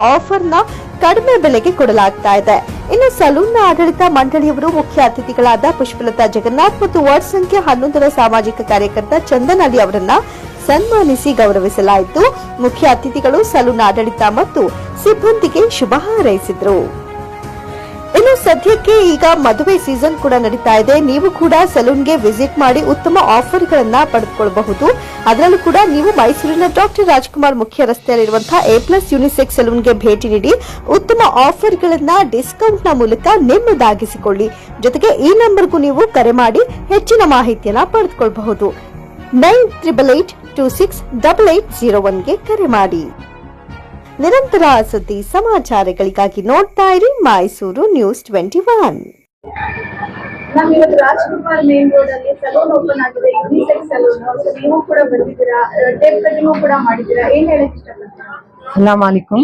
Offer ನ ಕಡಿಮೆ ಬೆಲೆಗೆ ಕೊಡಲಾಗ್ತಾ ಇದೆ. ಇನ್ನು ಸಲೂನ್ ಆಡಳಿತ ಮಂಡಳಿಯವರು ಮುಖ್ಯ ಅತಿಥಿಗಳಾದ ಪುಷ್ಪಲತಾ ಜಗನ್ನಾಥ್ ಮತ್ತು ವಾರ್ಡ್ ಸಂಖ್ಯೆ 11ರ ಸಾಮಾಜಿಕ ಕಾರ್ಯಕರ್ತ ಚಂದನ್ ಅಲಿ ಅವರನ್ನ ಸನ್ಮಾನಿಸಿ ಗೌರವಿಸಲಾಯಿತು. ಮುಖ್ಯ ಅತಿಥಿಗಳು ಸಲೂನ್ ಆಡಳಿತ ಮತ್ತು ಸಿಬ್ಬಂದಿಗೆ ಶುಭ ಹಾರೈಸಿದ್ರು. ಇನ್ನು ಸದ್ಯಕ್ಕೆ ಈಗ ಮದುವೆ ಸೀಸನ್ ಕೂಡ ನಡೀತಾ ಇದೆ. ನೀವು ಕೂಡ ಸಲೂನ್ಗೆ ವಿಸಿಟ್ ಮಾಡಿ ಉತ್ತಮ ಆಫರ್ ಗಳನ್ನ ಪಡೆದುಕೊಳ್ಳಬಹುದು. ಅದರಲ್ಲೂ ಕೂಡ ನೀವು ಮೈಸೂರಿನ ಡಾಕ್ಟರ್ ರಾಜ್ಕುಮಾರ್ ಮುಖ್ಯ ರಸ್ತೆಯಲ್ಲಿರುವಂತಹ A+ ಯುನಿಸೆಕ್ಸ್ ಸಲೂನ್ಗೆ ಭೇಟಿ ನೀಡಿ ಉತ್ತಮ ಆಫರ್ ಗಳನ್ನ ಡಿಸ್ಕೌಂಟ್ ನ ಮೂಲಕ ನಿಮ್ಮದಾಗಿಸಿಕೊಳ್ಳಿ. ಜೊತೆಗೆ ಈ ನಂಬರ್ಗೂ ನೀವು ಕರೆ ಮಾಡಿ ಹೆಚ್ಚಿನ ಮಾಹಿತಿಯನ್ನ ಪಡೆದುಕೊಳ್ಳಬಹುದು. 9888268801ಗೆ ಕರೆ ಮಾಡಿ. ನಿರಂತರ ಸುದ್ದಿ ಸಮಾಚಾರಗಳಿಗಾಗಿ ನೋಡ್ತಾ ಇರಿ Mysuru news 21. Rajkumar main road ಅಲ್ಲಿ ಸಲೂನ್ ಓಪನ್ ಆಗಿದೆ, ಯುನಿಸೆಕ್ಸ್ ಸಲೂನ್. ನೀವು ಕೂಡ ಬಂದಿದ್ದೀರಾ, ಟೇಪ್ ಕಟಿಂಗ್ ಕೂಡ ಮಾಡಿದ್ದೀರಾ, ಏನ್ ಹೇಳಕ್ ಇಷ್ಟಪಡ್ತೀರಾ? अस्सलाम वालेकुम।